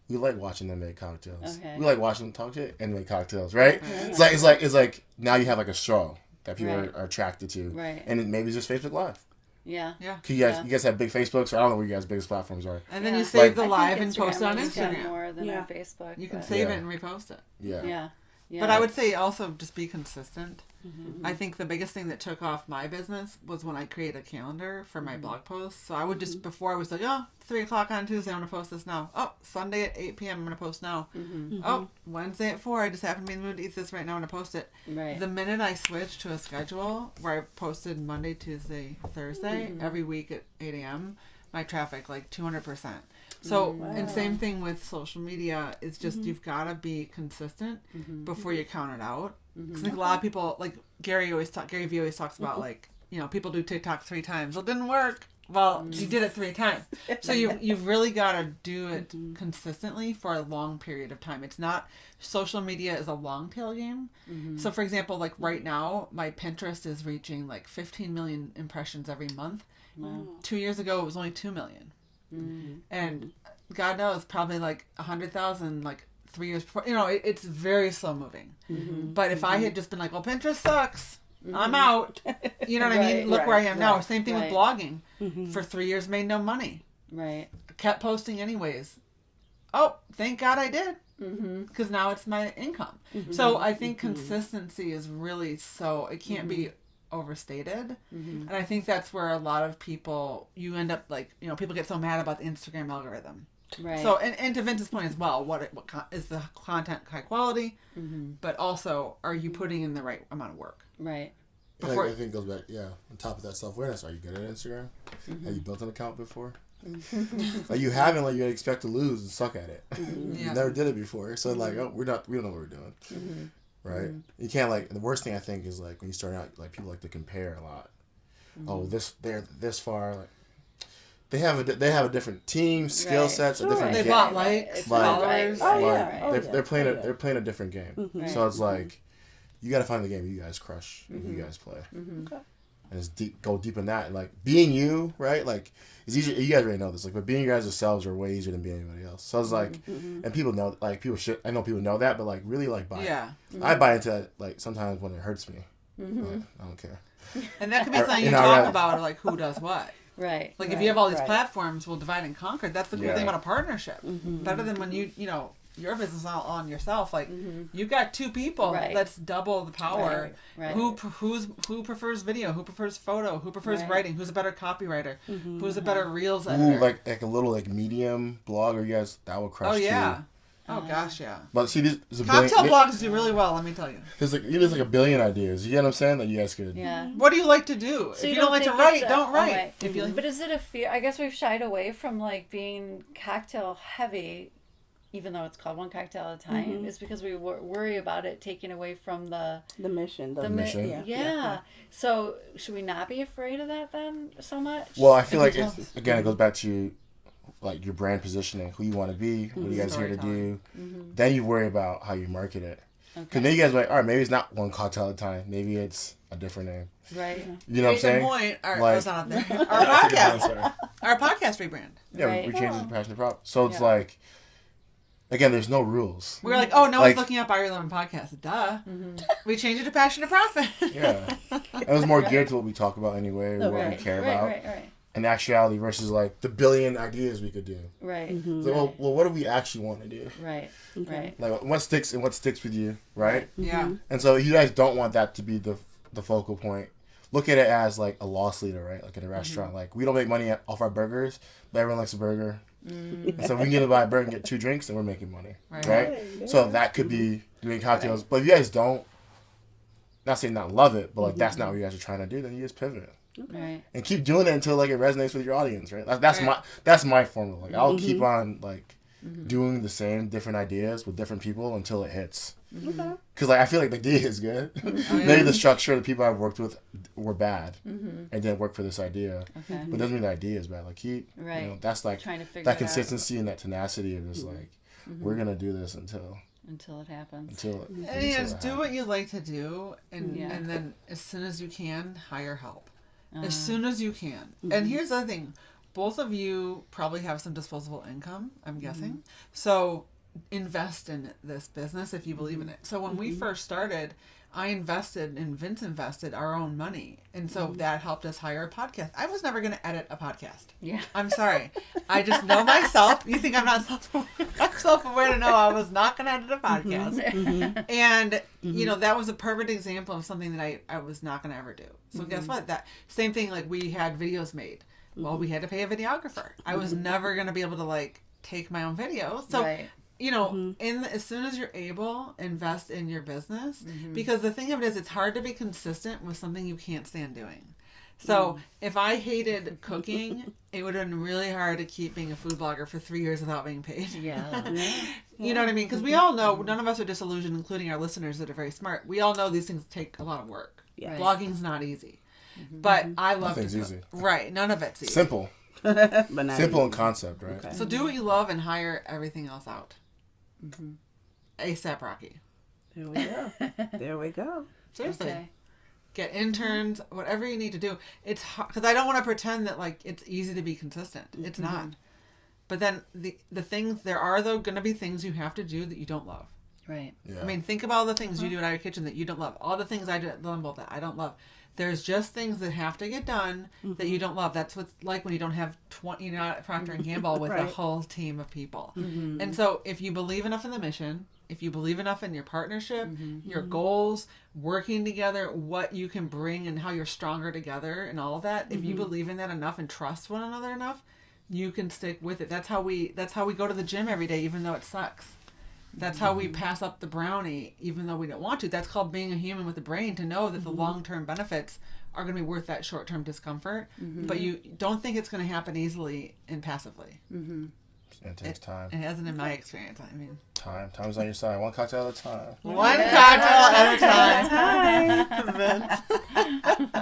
We like watching them make cocktails. Okay. We like watching them talk shit and make cocktails, right? It's like now you have like a show that people Right. are attracted to, Right. And it maybe it's just Facebook Live. Yeah. Yeah. You guys have big Facebooks. Or I don't know where you guys' biggest platforms are. And then you Yeah. save Like- the I live think and post it on has got Instagram. more than Yeah. our Facebook. You can but- save Yeah. it and repost it. Yeah. Yeah. Yeah. But I would say also just be consistent. I think the biggest thing that took off my business was when I created a calendar for my blog posts. So I would just, before I was like, 3 o'clock on Tuesday, I'm going to post this now. Oh, Sunday at 8 p.m., I'm going to post now. Oh, Wednesday at 4, I just happen to be in the mood to eat this right now, I'm going to post it. Right. The minute I switched to a schedule where I posted Monday, Tuesday, Thursday, every week at 8 a.m., my traffic, like 200%. So, and same thing with social media, it's just you've got to be consistent before you count it out. Because I think a lot of people, like Gary Vee always talks about, like, you know, people do TikTok 3 times. Well, it didn't work. Well, you did it 3 times. So you've really got to do it consistently for a long period of time. It's not, social media is a long tail game. So for example, like right now, my Pinterest is reaching like 15 million impressions every month. Wow. 2 years ago, it was only 2 million. And God knows, probably like 100,000, like 3 years before, you know, it's very slow moving. But if I had just been like, well, Pinterest sucks, I'm out. You know what I mean? Look where I am now. Same thing with blogging. For 3 years, made no money. Right. Kept posting anyways. Oh, thank God I did. Because now it's my income. So I think consistency is really it can't be overstated. And I think that's where a lot of people, you end up like, you know, people get so mad about the Instagram algorithm. Right. So, and to Vince's point as well, what is the content high quality, but also, are you putting in the right amount of work? Right. I think it goes back, on top of that self-awareness, are you good at Instagram? Have you built an account before? Like you haven't, like you expect to lose and suck at it. You never did it before. So like, we don't know what we're doing. Right? You can't like, the worst thing I think is like when you start out, like people like to compare a lot. Oh, they're this far, like, they have a different team, skill sets, a different They game. bought likes, followers. They're playing a different game. So it's like you got to find the game you guys crush and you guys play, and it's go deep in that. And like being you, right? Like it's easier. You guys already know this. Like, but being you guys yourselves are way easier than being anybody else. So it's like, and people know, like people should. I know people know that, but like really like buy. Yeah. I buy into that like sometimes when it hurts me. Like, I don't care. And that could be something you talk about, or like who does what. Right. Like if you have all these platforms, we'll divide and conquer. That's the cool thing about a partnership. Better than when you know, your business is all on yourself. Like you've got 2 people. That's double the power. Right. Who prefers video? Who prefers photo? Who prefers writing? Who's a better copywriter? Who's a better reels editor? Ooh, like a little like medium blog, or you guys that will crush. Oh yeah. Too. Oh gosh, yeah. But see, there's a Cocktail billion, blogs do really well. Let me tell you. There's like a billion ideas. You get what I'm saying? That you guys could. Yeah. What do you like to do? So if you don't like to write, don't write. Right. If you like, but is it a fear? I guess we've shied away from like being cocktail heavy, even though it's called one cocktail at a time. Is because we worry about it taking away from the mission. The mission. Yeah. So should we not be afraid of that then so much? Well, I feel like it goes back to like your brand positioning, who you want to be, what are you guys here to do. Then you worry about how you market it. Because then you guys are like, all right, maybe it's not one cocktail at a time. Maybe it's a different name. Right. You know what I'm saying? Point, our podcast rebrand. Yeah, we changed it to Passionate Prop. So it's like, again, there's no rules. We were like, oh, no one's looking up Irish Lemon Podcast. Duh. We changed it to Passionate Profit. Yeah. It was more geared to what we talk about anyway, or what we care about. Right. In actuality versus like the billion ideas we could do. Right. It's like, well, what do we actually want to do? Right. Like what sticks with you, right? Yeah. And so you guys don't want that to be the focal point. Look at it as like a loss leader, right? Like in a restaurant. Like we don't make money off our burgers, but everyone likes a burger. And so if we can get to buy a burger and get 2 drinks, then we're making money, right? So that could be doing cocktails. But if you guys don't, not saying not love it, but like that's not what you guys are trying to do, then you just pivot. Right. And keep doing it until like it resonates with your audience, right? That's my formula. Like I'll keep on like doing the same different ideas with different people until it hits. Because like I feel like the idea is good. Maybe the structure of the people I've worked with were bad and didn't work for this idea. But it doesn't mean the idea is bad. Like keep, you know, that's like that consistency and that tenacity of just like we're gonna do this until it happens. And do what you like to do, and then as soon as you can, hire help. As soon as you can. And here's the other thing. Both of you probably have some disposable income, I'm guessing. So invest in this business if you believe in it. So when we first started, I invested and Vince invested our own money. And so that helped us hire a podcast. I was never going to edit a podcast. Yeah. I'm sorry. I just know myself. You think I'm not self-aware to know I was not going to edit a podcast. And, you know, that was a perfect example of something that I was not going to ever do. So guess what? That same thing, like we had videos made. Well, we had to pay a videographer. I was never going to be able to like take my own videos. So, you know, as soon as you're able, invest in your business, because the thing of it is, it's hard to be consistent with something you can't stand doing. So if I hated cooking, it would have been really hard to keep being a food blogger for 3 years without being paid. Yeah. You know what I mean? Because we all know, none of us are disillusioned, including our listeners that are very smart. We all know these things take a lot of work. Yes. Blogging's not easy. But I love Nothing's to easy. Right. None of it's easy. Simple. But not Simple in easy. concept, right? Okay. So do what you love and hire everything else out. ASAP Rocky. There we go. There we go. Seriously. Okay. Get interns, whatever you need to do. It's hard, because I don't want to pretend that like it's easy to be consistent. It's not. But then the things, there are though going to be things you have to do that you don't love. Right. Yeah. I mean, think about all the things you do in your kitchen that you don't love. All the things I do that I don't love. There's just things that have to get done that you don't love. That's what's like when you don't have 20, you're not at Procter & Gamble with a Right. whole team of people. And so if you believe enough in the mission, if you believe enough in your partnership, your goals, working together, what you can bring and how you're stronger together and all of that, if you believe in that enough and trust one another enough, you can stick with it. That's how we go to the gym every day, even though it sucks. That's how we pass up the brownie, even though we don't want to. That's called being a human with a brain, to know that the long-term benefits are going to be worth that short-term discomfort. But you don't think it's going to happen easily and passively. It takes time. It hasn't in my experience. I mean, Time's on your side. One cocktail at a time. one cocktail at a time.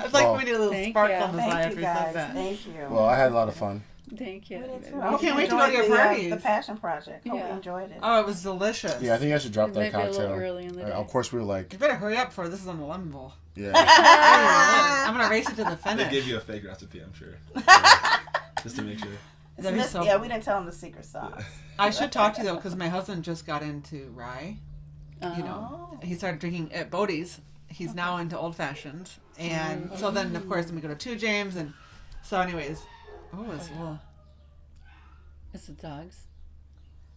It's like we need a little Thank sparkle you. in the eye Thank after you we said guys. that. Thank you. Well, I had a lot of fun. Thank you. I can't wait to go to your parties. The Passion Project. Hope Yeah. you enjoyed it. Oh, it was delicious. Yeah, I think I should drop It that might be a cocktail. little early in the day. Of course, we were like, You better hurry up before this is on the lemon bowl. yeah. I'm going to race it to the They finish. gave you a fake recipe, I'm sure. Just to make sure. That'd be so Yeah, cool. we didn't tell them the secret sauce. I should talk to you though, because my husband just got into rye. You know, Oh. he started drinking at Bodie's. He's now into old fashions, and so then of course then we go to Two James, and so anyways, it's a little. It's the dogs.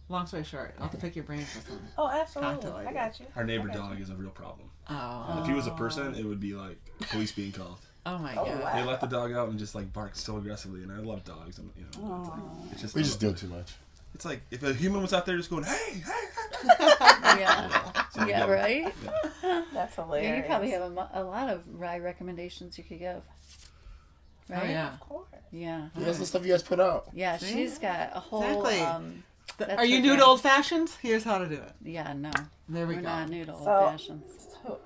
Long story short, I'll have to pick your brain for some. Oh, absolutely. Cocktail I idea. got you. Our neighbor dog is a real problem. Oh, If he was a person, it would be like police being called. oh my Oh, god. wow. They let the dog out and just like bark so aggressively, and I love dogs. And, you know, it's just We just do too much. It's like if a human was out there just going, hey, Yeah. So, Yeah, right? That's Yeah, hilarious. you probably have a lot of rye recommendations you could give. Right? Oh yeah. Of course. Yeah. That's the stuff you guys put out. Yeah, See? she's got a whole. Exactly. That's Are you her new to jam. old fashions? Here's how to do it. Yeah, no. There we We're go. not new to old So- fashions.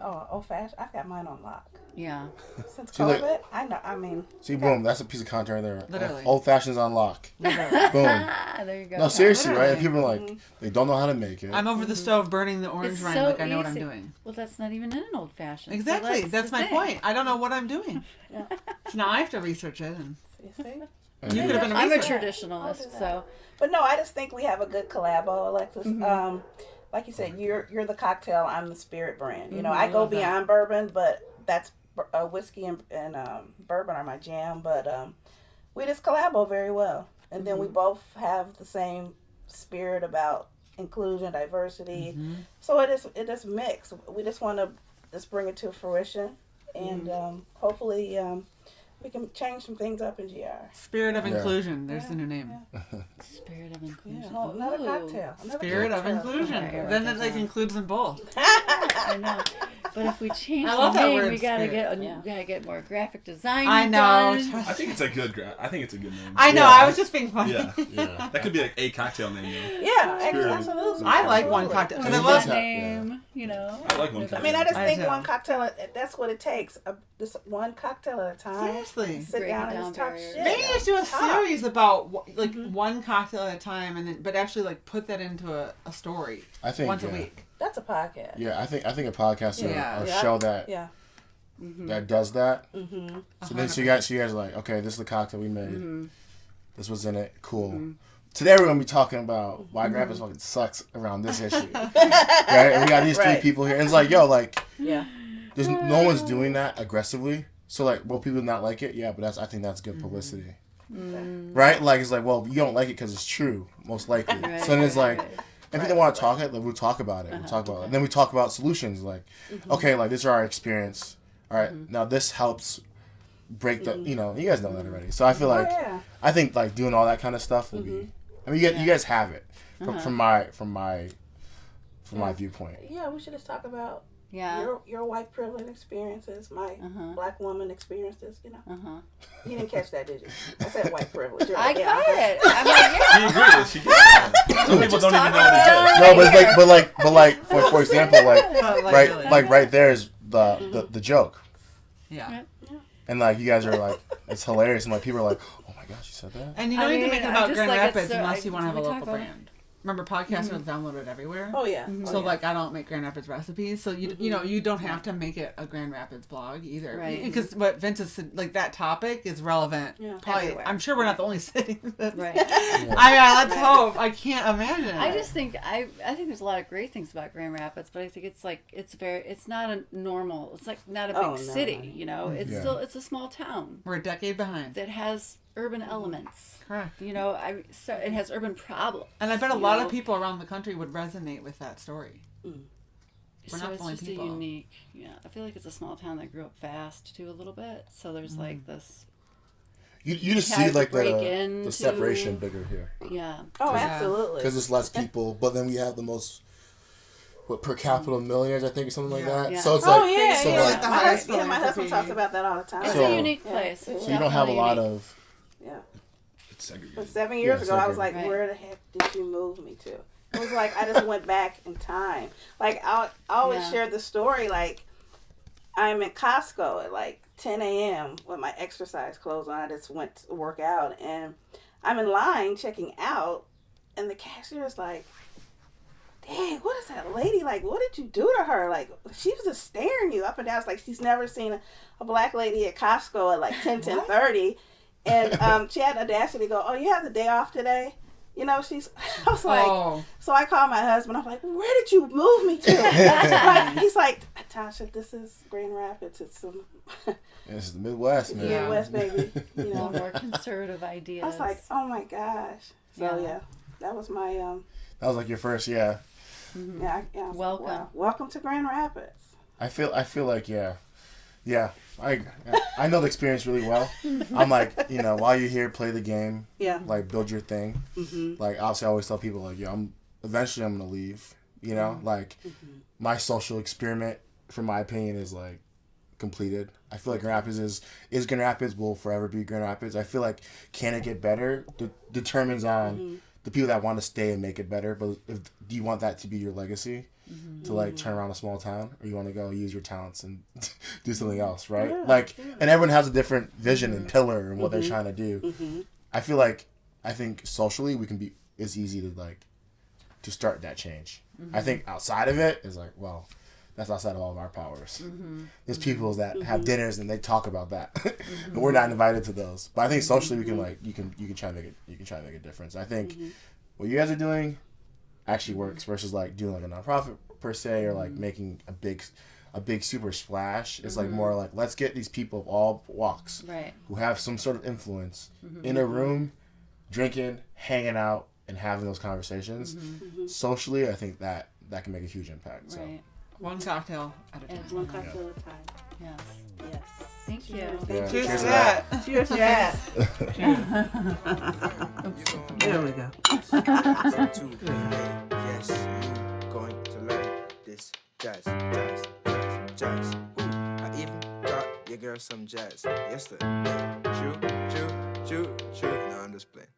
Old fashioned. I've got mine on lock. Yeah. Since See, look- COVID, I know. I mean, See, boom, that's a piece of content right there. Literally. Old fashions on lock. Literally. Boom. Ah, there you go. No, seriously, right? Literally. And people are like, they don't know how to make it. I'm over the stove burning the orange It's rind so like I know what I'm easy. doing. Well, that's not even in an old fashioned. Exactly. So That's the my thing. point. I don't know what I'm doing. Yeah. So now I have to research it. And you see. you could have been a I'm a researcher. I'll do traditionalist, that. so But no, I just think we have a good collabo, Alexis. Like you said, you're the cocktail, I'm the spirit brand. You know, I go love that. beyond bourbon, but that's whiskey and bourbon are my jam. But we just collabo very well, and then we both have the same spirit about inclusion, diversity. So it is mixed. We just want to just bring it to fruition, and hopefully we can change some things up in GR. Spirit of Yeah. inclusion. There's the new name. spirit of Yeah, inclusion. another Ooh. cocktail. Another Spirit of cocktail. inclusion. Okay, Then right, it like yeah. includes them both. I know. But if we change I the love that name, word, we gotta spirit. we gotta get more graphic design. I know. done. I think it's a good name. I know. Yeah. I was just being funny. Yeah. Yeah. That could be like a cocktail name, though. Yeah, Spirit of absolutely. I like one Absolutely. cocktail. 'Cause And I it love does That have- name, you know. I like one I mean, I just I think do. one cocktail, that's what it takes. Just one cocktail at a time. Seriously. Sit Break down it and down just talk very- shit. Maybe just do a Talk. series about like one cocktail at a time, and then but actually like put that into a story I think once a yeah. week. That's a podcast. Yeah, I think a podcast or Yeah. a Yeah. show that Yeah. that does that. Mm-hmm. So then, so you guys are like, okay, this is the cocktail we made. This was in it. Cool. Today we're gonna be talking about why Grandpa's fucking sucks around this issue, right? And we got these three Right. people here, and it's like, yo, like, Yeah. there's no one's doing that aggressively. So like, will people not like it? Yeah, but I think that's good publicity. Right? Like, it's like, well, you don't like it because it's true, most likely. So then it's like, if you don't want to talk it, like, we'll talk about it. We'll talk about it. And then we talk about solutions. Like, okay, like, this is our experience. All right, now this helps break the, you guys know that already. So I feel like, I think, like, doing all that kind of stuff will be, I mean, you guys have it from my viewpoint. Yeah, we should just talk about your white privilege experiences, my black woman experiences, You didn't catch that, did you? I said white privilege. I got it. I'm like, She agrees. She gets it. Some people don't even know what it is. No, but like, for example, like right there is the joke. Yeah. And like, you guys are like, it's hilarious. And like, people are like, oh my gosh, you said that? And you don't need to make it about Grand Rapids so, unless you want to have a local brand. Remember, podcasts are downloaded everywhere. Oh yeah. So like, I don't make Grand Rapids recipes, so you don't have to make it a Grand Rapids blog either, right? Because what Vince is like, that topic is relevant. Yeah. Probably, Everywhere. I'm sure we're not the only city. Right. Let's hope. I can't imagine. I just think I think there's a lot of great things about Grand Rapids, but I think it's like it's not a normal. It's like not a big city, It's still it's a small town. We're a decade behind. That has urban elements. Correct. So it has urban problems. And I bet a lot of people around the country would resonate with that story. We're so not it's the only just people. a unique. Yeah, I feel like it's a small town that grew up fast too, a little bit. So there's like this. You just see like the separation bigger here. Yeah. Oh, absolutely. Because there's less people, but then we have the most per capita millionaires, I think, or something like that. Yeah. So it's like, my husband talks about that all the time. It's a unique place. So you don't have a lot of. Yeah. Segregated. But 7 years ago, I was like, where the heck did you move me to? It was like, I just went back in time. Like, I always shared the story, like, I'm in Costco at like 10 a.m. with my exercise clothes on. I just went to work out, and I'm in line checking out, and the cashier is like, dang, what is that lady? Like, what did you do to her? Like, she was just staring you up and down. It's like she's never seen a black lady at Costco at like 10:30. And she had the audacity to go, oh, you have the day off today? I was like, so I called my husband. I'm like, where did you move me to? He's like, Tasha, this is Grand Rapids. It's It's the Midwest, man. Midwest, baby. More conservative ideas. I was like, oh my gosh. So that was my That was like your first, yeah. Welcome. Wow. Welcome to Grand Rapids. I feel like I know the experience really well. I'm like, while you're here, play the game. Yeah. Like, build your thing. Like, obviously, I always tell people, like, eventually I'm gonna leave. Like, my social experiment, for my opinion, is like completed. I feel like Grand Rapids is Grand Rapids, will forever be Grand Rapids. I feel like, can it get better? Determines on the people that want to stay and make it better. But do you want that to be your legacy? To like turn around a small town, or you want to go use your talents and do something else, right? And everyone has a different vision and pillar and what they're trying to do. I think socially it's easy to start that change. I think outside of it is like, well, that's outside of all of our powers. There's people that have dinners and they talk about that, and we're not invited to those. But I think socially we can you can try to make a difference. I think what you guys are doing actually works versus like doing like a nonprofit per se, or like making a big super splash. It's like more like, let's get these people of all walks who have some sort of influence in a room, drinking, hanging out, and having those conversations. Socially, I think that can make a huge impact. So one cocktail at a time. One cocktail at a time. Yes. Yes. Thank you. Cheers to that. Cheers to that. There we go. Yes, you going to learn this jazz. Ooh, I even taught your girl some jazz yesterday. True. No, I'm just playing.